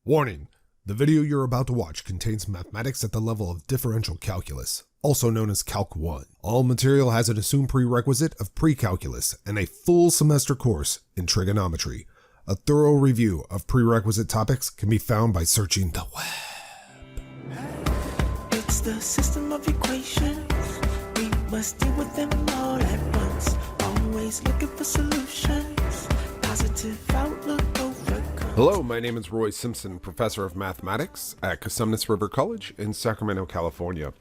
Warning, the video you're about to watch contains mathematics at the level of differential calculus, also known as Calc 1. All material has an assumed prerequisite of pre-calculus and a full semester course in trigonometry. A thorough review of prerequisite topics can be found by searching the web. It's the system of equations. We must deal with them all at once. Always looking for solutions. Positive outlook overcome. Hello, my name is Roy Simpson, professor of mathematics at Cosumnes River College in Sacramento, California.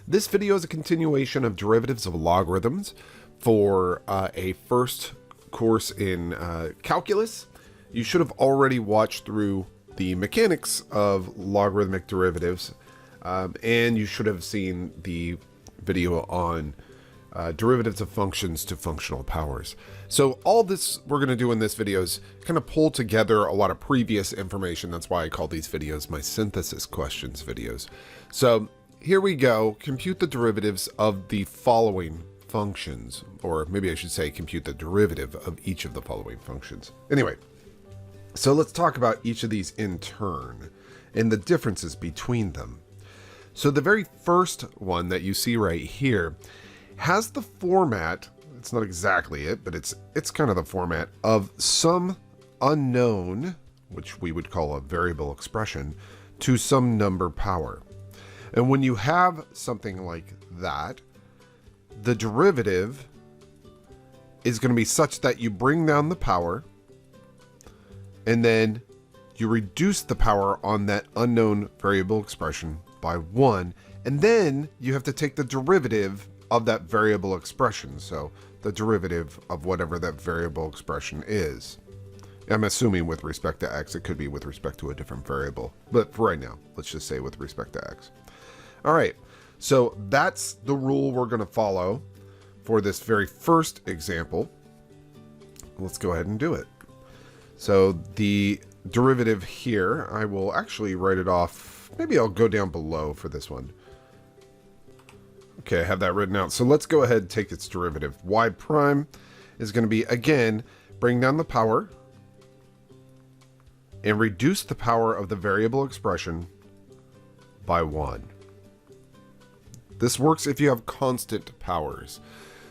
This video is a continuation of derivatives of logarithms for a first course in calculus. You should have already watched through the mechanics of logarithmic derivatives, and you should have seen the video on derivatives of functions to functional powers. So all this we're going to do in this video is kind of pull together a lot of previous information. That's why I call these videos my synthesis questions videos. So here we go. Compute the derivatives of the following functions, or maybe I should say compute the derivative of each of the following functions. Anyway, so let's talk about each of these in turn and the differences between them. So the very first one that you see right here has the format, it's not exactly it, but it's kind of the format of some unknown, which we would call a variable expression, to some number power. And when you have something like that, the derivative is going to be such that you bring down the power and then you reduce the power on that unknown variable expression by 1, and then you have to take the derivative of that variable expression, so the derivative of whatever that variable expression is. I'm assuming with respect to x, it could be with respect to a different variable, but for right now, let's just say with respect to x. All right, so that's the rule we're going to follow for this very first example. Let's go ahead and do it. So the derivative here, I will actually write it off. Maybe I'll go down below for this one. Okay, I have that written out. So let's go ahead and take its derivative. Y prime is going to be, again, bring down the power and reduce the power of the variable expression by 1. This works if you have constant powers.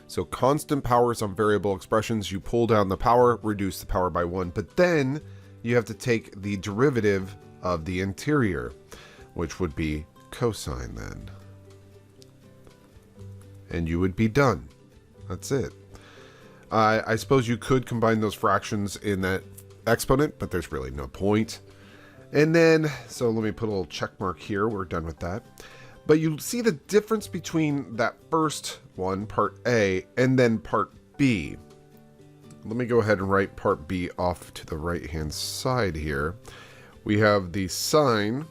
So constant powers on variable expressions, you pull down the power, reduce the power by 1, but then you have to take the derivative of the interior, which would be cosine then. And you would be done. That's it. I suppose you could combine those fractions in that exponent, but there's really no point. And then, so let me put a little check mark here. We're done with that. But you see the difference between that first one, part A, and then part B. Let me go ahead and write part B off to the right-hand side here. We have the sine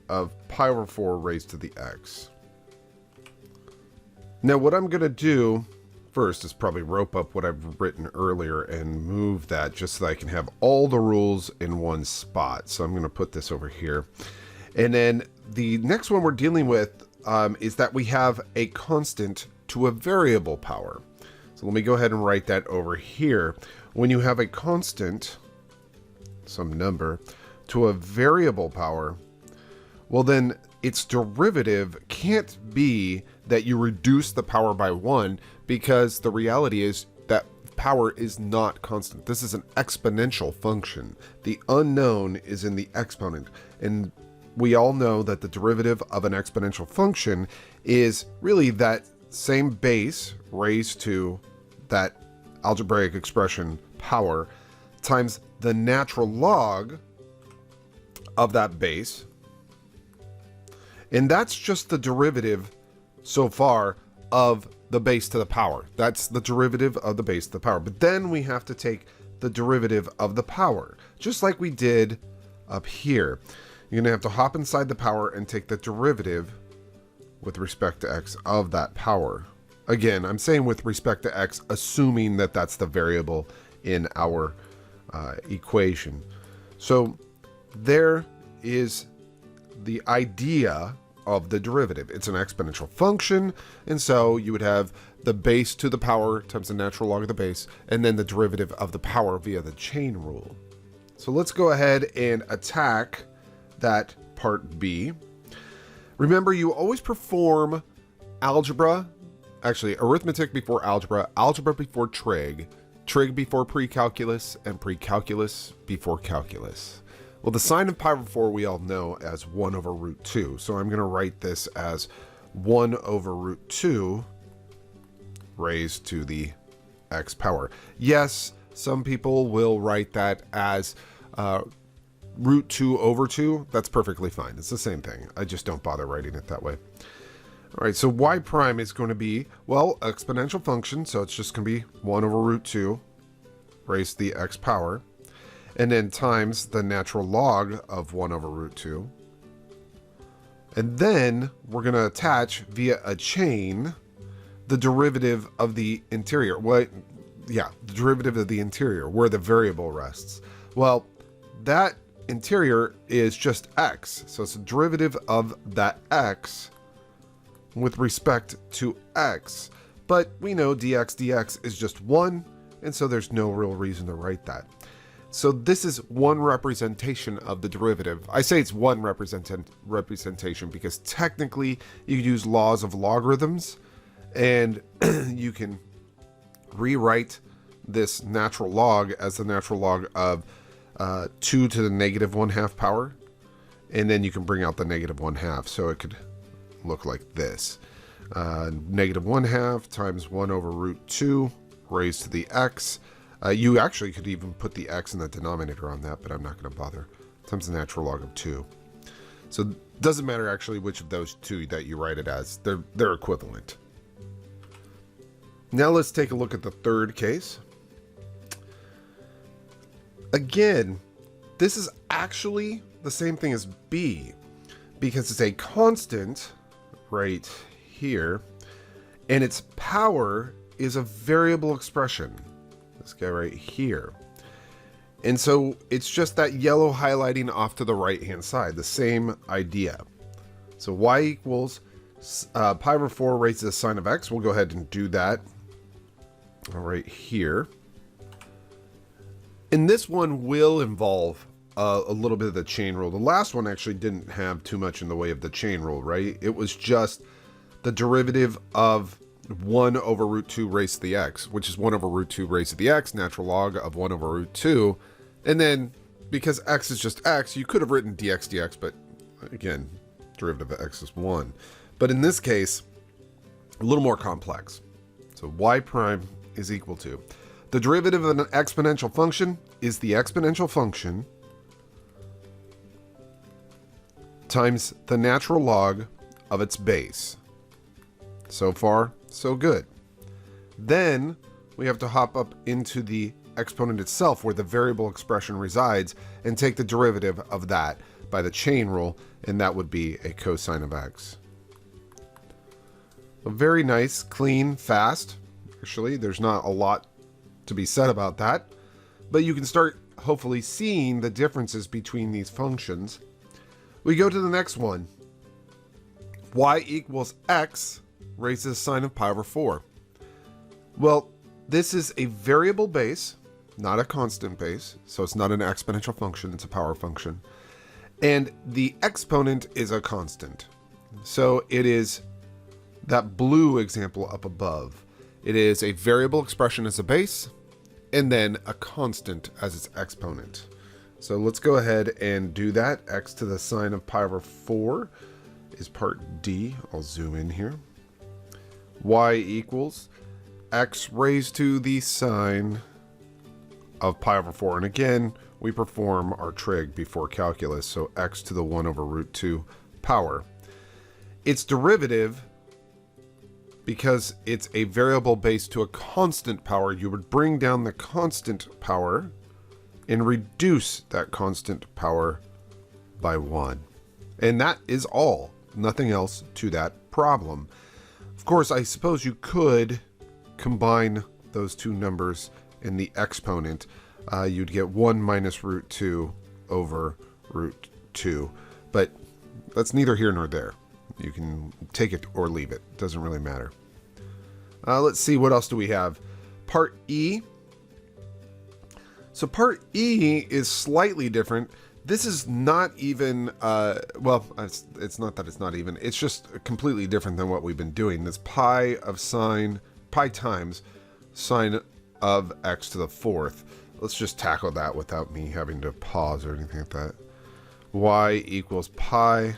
of pi over 4 raised to the x. Now what I'm going to do first is probably rope up what I've written earlier and move that just so that I can have all the rules in one spot. So I'm going to put this over here. And then the next one we're dealing with is that we have a constant to a variable power. So let me go ahead and write that over here. When you have a constant, some number, to a variable power, well then its derivative can't be that you reduce the power by 1, because the reality is that power is not constant. This is an exponential function. The unknown is in the exponent, and we all know that the derivative of an exponential function is really that same base raised to that algebraic expression power times the natural log of that base. And that's just the derivative so far of the base to the power. That's the derivative of the base to the power. But then we have to take the derivative of the power, just like we did up here. You're going to have to hop inside the power and take the derivative with respect to x of that power. Again, I'm saying with respect to x, assuming that that's the variable in our equation. So there is the idea of the derivative. It's an exponential function, and so you would have the base to the power times the natural log of the base, and then the derivative of the power via the chain rule. So let's go ahead and attack that part B. Remember, you always perform algebra, actually arithmetic before algebra, algebra before trig, trig before pre-calculus, and pre-calculus before calculus. Well, the sine of pi over 4 we all know as 1 over root 2. So I'm going to write this as 1 over root 2 raised to the x power. Yes, some people will write that as root 2 over 2. That's perfectly fine. It's the same thing. I just don't bother writing it that way. All right, so y prime is going to be, well, exponential function. So it's just going to be 1 over root 2 raised to the x power. And then times the natural log of 1 over root 2. And then we're going to attach via a chain the derivative of the interior. Well, yeah, the derivative of the interior, where the variable rests. Well, that interior is just x. So it's a derivative of that x with respect to x. But we know dx is just 1, and so there's no real reason to write that. So this is one representation of the derivative. I say it's one representation because technically you use laws of logarithms, and you can rewrite this natural log as the natural log of 2 to the negative 1/2 power, and then you can bring out the negative 1/2. So it could look like this. Negative 1/2 times 1 over root 2 raised to the x. You actually could even put the x in the denominator on that, but I'm not going to bother. Times the natural log of 2. So it doesn't matter actually which of those two that you write it as. They're equivalent. Now let's take a look at the third case. Again, this is actually the same thing as B, because it's a constant right here, and its power is a variable expression. This guy right here. And so it's just that yellow highlighting off to the right hand side, the same idea. So y equals pi over 4 raised to the sine of x. We'll go ahead and do that right here. And this one will involve a little bit of the chain rule. The last one actually didn't have too much in the way of the chain rule, right? It was just the derivative of 1 over root 2 raised to the x, which is 1 over root 2 raised to the x, natural log of 1 over root 2. And then because x is just x, you could have written dx, but again, derivative of x is 1. But in this case, a little more complex. So y prime is equal to the derivative of an exponential function is the exponential function times the natural log of its base. So far, so good. Then we have to hop up into the exponent itself where the variable expression resides and take the derivative of that by the chain rule, and that would be a cosine of x. A very nice, clean, fast. Actually, there's not a lot to be said about that, but you can start hopefully seeing the differences between these functions. We go to the next one. Y equals x raised to the sine of pi over 4. Well, this is a variable base, not a constant base, so it's not an exponential function, it's a power function. And the exponent is a constant. So it is that blue example up above. It is a variable expression as a base, and then a constant as its exponent. So let's go ahead and do that. X to the sine of pi over 4 is part D. I'll zoom in here. Y equals x raised to the sine of pi over 4. And again, we perform our trig before calculus, so x to the 1 over root 2 power. Its derivative, because it's a variable base to a constant power, you would bring down the constant power and reduce that constant power by 1. And that is all. Nothing else to that problem. Of course, I suppose you could combine those two numbers in the exponent. You'd get 1 minus root 2 over root 2. But that's neither here nor there. You can take it or leave it. Doesn't really matter. Let's see, what else do we have? Part E. So part E is slightly different. This is not even, well, it's not that it's not even, it's just completely different than what we've been doing. This pi times sine of x to the fourth. Let's just tackle that without me having to pause or anything like that. Y equals pi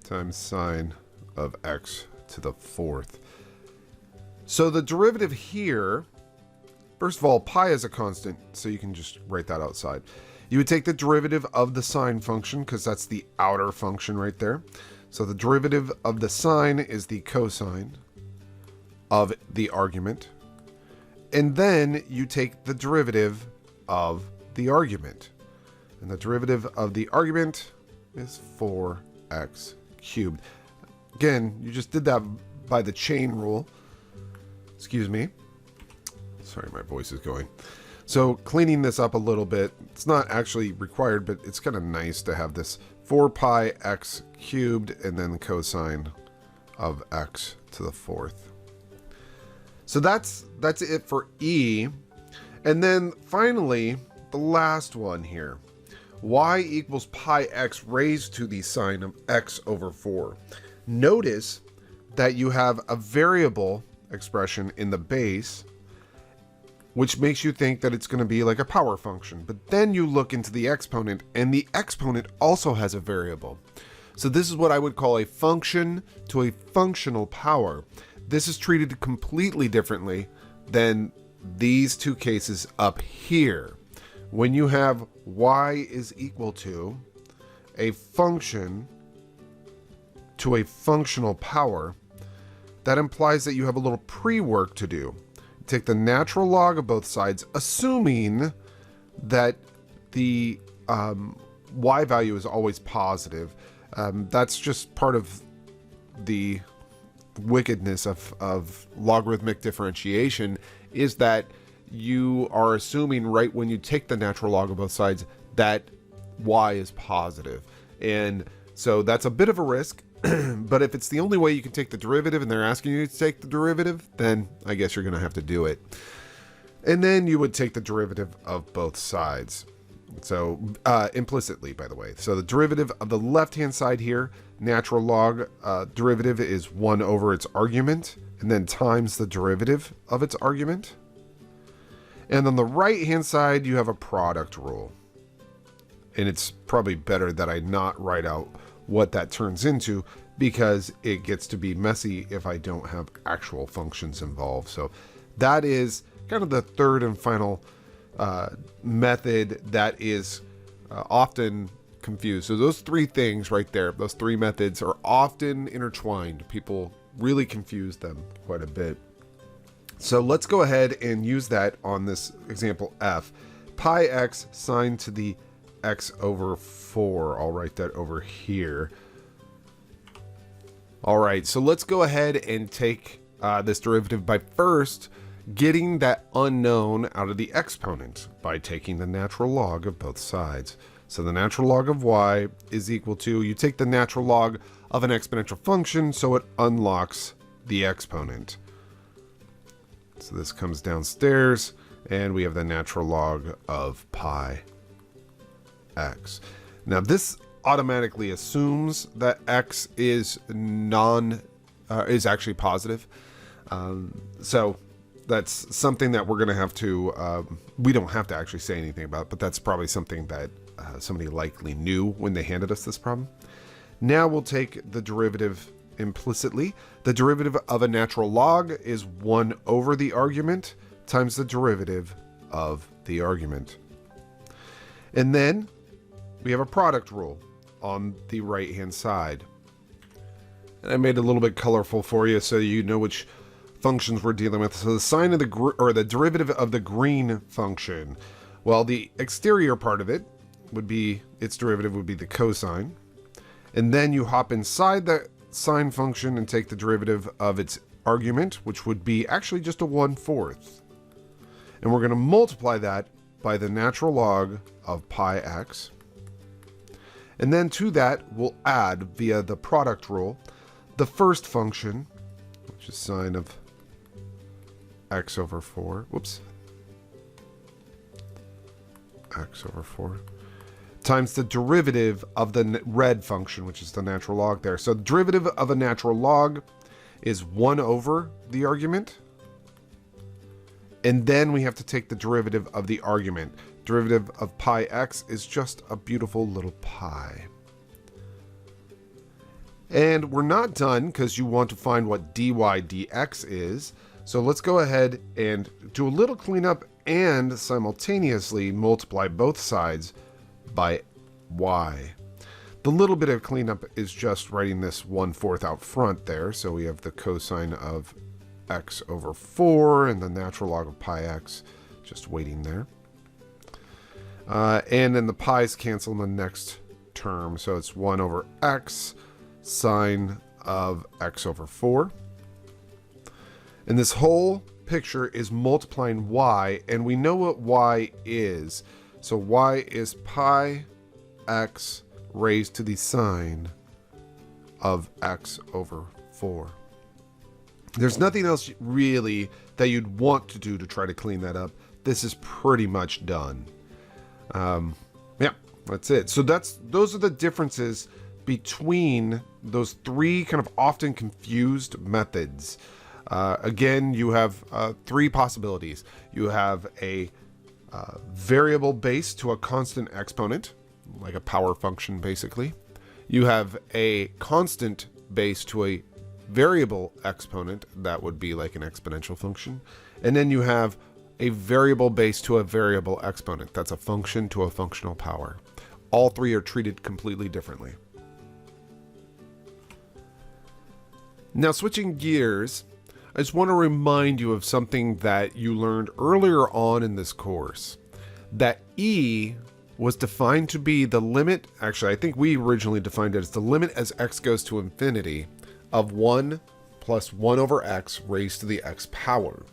times sine of x to the fourth. So the derivative here, first of all, pi is a constant, so you can just write that outside. You would take the derivative of the sine function, because that's the outer function right there. So the derivative of the sine is the cosine of the argument. And then you take the derivative of the argument. And the derivative of the argument is 4x cubed. Again, you just did that by the chain rule. Excuse me. Sorry, my voice is going. So cleaning this up a little bit, it's not actually required, but it's kind of nice to have this 4 pi x cubed and then cosine of x to the fourth. So that's it for E. And then finally, the last one here. Y equals pi x raised to the sine of x over 4. Notice that you have a variable expression in the base, which makes you think that it's going to be like a power function. But then you look into the exponent, and the exponent also has a variable. So this is what I would call a function to a functional power. This is treated completely differently than these two cases up here. When you have y is equal to a function to a functional power, that implies that you have a little pre-work to do. Take the natural log of both sides, assuming that the y value is always positive. That's just part of the wickedness of logarithmic differentiation, is that you are assuming right when you take the natural log of both sides that y is positive. And so that's a bit of a risk. But if it's the only way you can take the derivative and they're asking you to take the derivative, then I guess you're going to have to do it. And then you would take the derivative of both sides. So implicitly, by the way. So the derivative of the left-hand side here, natural log derivative is 1 over its argument, and then times the derivative of its argument. And on the right-hand side, you have a product rule. And it's probably better that I not write out what that turns into, because it gets to be messy if I don't have actual functions involved. So that is kind of the third and final method that is often confused. So those three things right there, those three methods are often intertwined. People really confuse them quite a bit. So let's go ahead and use that on this example F. Pi x sine to the x over 4. I'll write that over here. All right, so let's go ahead and take this derivative by first getting that unknown out of the exponent by taking the natural log of both sides. So the natural log of y is equal to, you take the natural log of an exponential function, so it unlocks the exponent. So this comes downstairs, and we have the natural log of pi x. Now this automatically assumes that x is actually positive. So that's something that we're going to have to, we don't have to actually say anything about, but that's probably something that somebody likely knew when they handed us this problem. Now we'll take the derivative implicitly. The derivative of a natural log is 1 over the argument times the derivative of the argument. And then we have a product rule on the right hand side. And I made it a little bit colorful for you so you know which functions we're dealing with. So the sine of the derivative of the green function. Well, the exterior part of it would be, its derivative would be the cosine. And then you hop inside the sine function and take the derivative of its argument, which would be actually just a 1/4. And we're going to multiply that by the natural log of pi x. And then to that, we'll add, via the product rule, the first function, which is sine of x over 4. Whoops. X over 4. times the derivative of the red function, which is the natural log there. So the derivative of a natural log is 1 over the argument. And then we have to take the derivative of the argument. Derivative of pi x is just a beautiful little pi. And we're not done because you want to find what dy dx is. So let's go ahead and do a little cleanup and simultaneously multiply both sides by y. The little bit of cleanup is just writing this 1/4 out front there. So we have the cosine of x over 4 and the natural log of pi x just waiting there. And then the pi's cancel in the next term. So it's 1 over x sine of x over 4. And this whole picture is multiplying y, and we know what y is. So y is pi x raised to the sine of x over 4. There's nothing else really that you'd want to do to try to clean that up. This is pretty much done. Yeah, that's it. So those are the differences between those three kind of often confused methods. Again, you have 3 possibilities. You have a variable base to a constant exponent, like a power function basically. You have a constant base to a variable exponent, that would be like an exponential function. And then you have a variable base to a variable exponent, that's a function to a functional power. All 3 are treated completely differently. Now switching gears, I just want to remind you of something that you learned earlier on in this course. That e was defined to be the limit, actually I think we originally defined it as the limit as x goes to infinity of 1 plus 1 over x raised to the x power.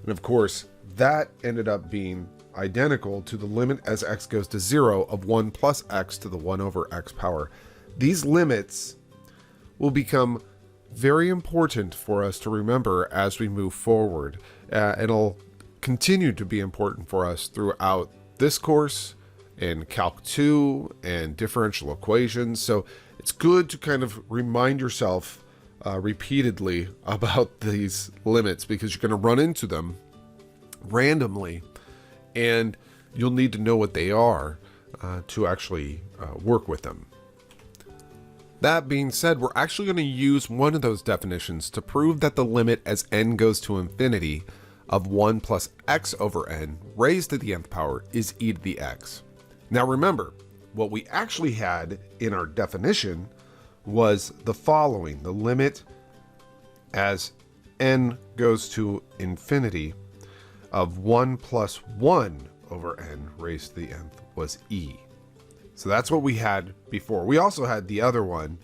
And of course, that ended up being identical to the limit as x goes to 0 of 1 plus x to the 1 over x power. These limits will become very important for us to remember as we move forward. It'll continue to be important for us throughout this course and Calc 2 and differential equations. So it's good to kind of remind yourself repeatedly about these limits, because you're going to run into them randomly and you'll need to know what they are to actually work with them. That being said, we're actually going to use one of those definitions to prove that the limit as n goes to infinity of 1 plus x over n raised to the nth power is e to the x. Now remember, what we actually had in our definition was the following. The limit as n goes to infinity of 1 plus 1 over n raised to the nth was e. So that's what we had before. We also had the other one.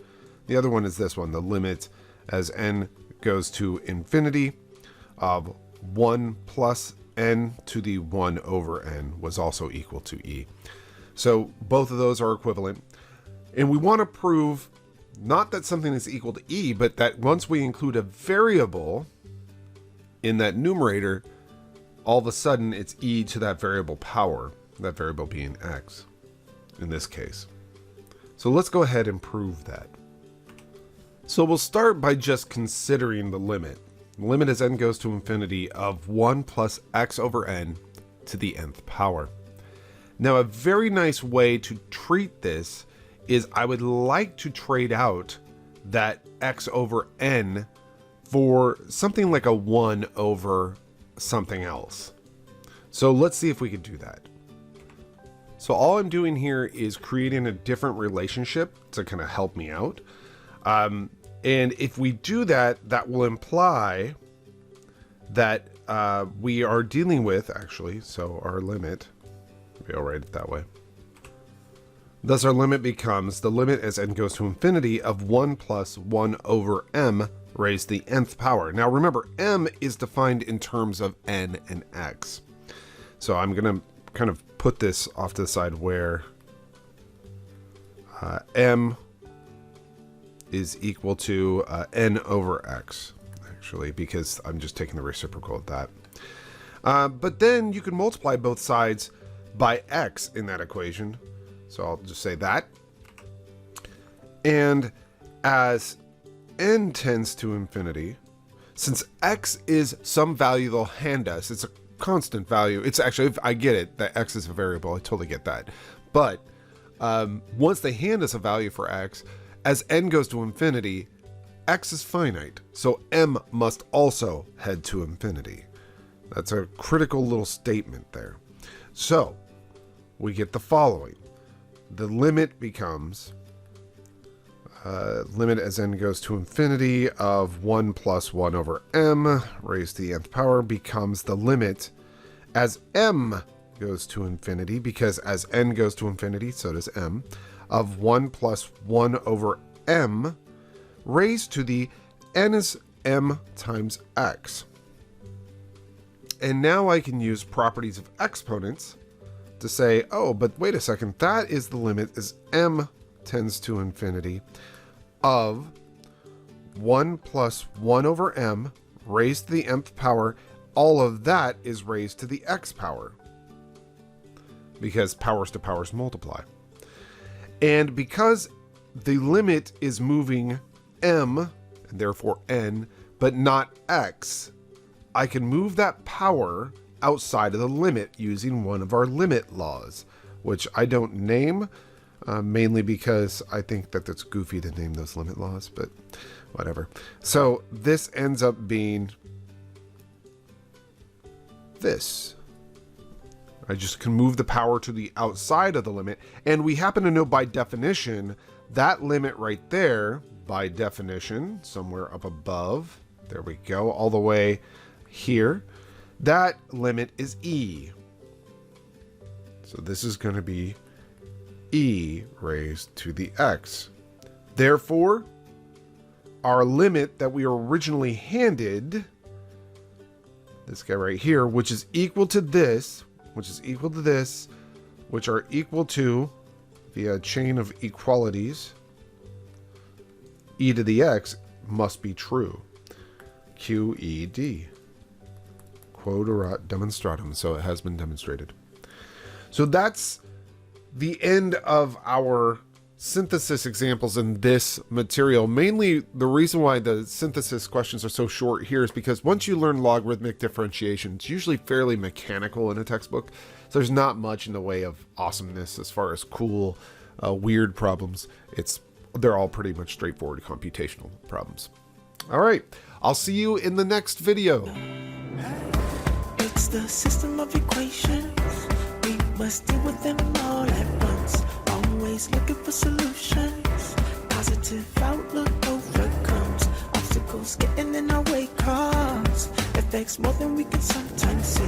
The other one is this one. The limit as n goes to infinity of 1 plus n to the 1 over n was also equal to e. So both of those are equivalent. And we want to prove not that something is equal to e, but that once we include a variable in that numerator, all of a sudden it's e to that variable power, that variable being x in this case. So let's go ahead and prove that. So we'll start by just considering the limit. The limit as n goes to infinity of 1 plus x over n to the nth power. Now a very nice way to treat this is I would like to trade out that x over n for something like a 1 over something else. So let's see if we could do that. So all I'm doing here is creating a different relationship to kind of help me out. And if we do that, that will imply that we are dealing with, actually, so our limit, maybe I'll write it that way. Thus our limit becomes the limit as n goes to infinity of 1 plus 1 over m raised to the nth power. Now remember, m is defined in terms of n and x. So I'm going to kind of put this off to the side where m is equal to n over x, actually, because I'm just taking the reciprocal of that. But then you can multiply both sides by x in that equation. So I'll just say that. And as n tends to infinity, since x is some value they'll hand us, it's a constant value. It's actually, I get it, that x is a variable. I totally get that. But once they hand us a value for x, as n goes to infinity, x is finite. So m must also head to infinity. That's a critical little statement there. So we get the following. The limit becomes limit as n goes to infinity of 1 plus 1 over m raised to the nth power becomes the limit as m goes to infinity, because as n goes to infinity, so does m, of 1 plus 1 over m raised to the n is m times x. And now I can use properties of exponents to say, oh, but wait a second, that is the limit as m tends to infinity of 1 plus 1 over m raised to the nth power. All of that is raised to the x power, because powers to powers multiply. And because the limit is moving m, and therefore n, but not x, I can move that power outside of the limit using one of our limit laws, which I don't name, mainly because I think that it's goofy to name those limit laws, but whatever. So this ends up being this. I just can move the power to the outside of the limit, and we happen to know by definition that limit right there, by definition, somewhere up above, there we go, all the way here, that limit is e. So this is going to be e raised to the x. Therefore, our limit that we were originally handed, this guy right here, which is equal to this, which is equal to this, which are equal to, via a chain of equalities, e to the x must be true. QED. Quod erat demonstratum. So it has been demonstrated. So that's the end of our synthesis examples in this material. Mainly the reason why the synthesis questions are so short here is because once you learn logarithmic differentiation, it's usually fairly mechanical in a textbook. So there's not much in the way of awesomeness as far as cool, weird problems. They're all pretty much straightforward computational problems. All right, I'll see you in the next video. It's the system of equations. We must deal with them all at once. Always looking for solutions. Positive outlook overcomes obstacles getting in our way. Cause affects more than we can sometimes see.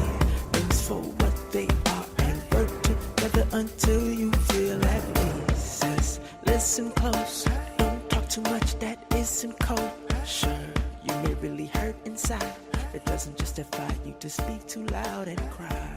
Things for what they are and work together until you feel at peace. Says, listen close. Don't talk too much that isn't cold. Sure, you may really hurt inside. It doesn't justify you to speak too loud and cry.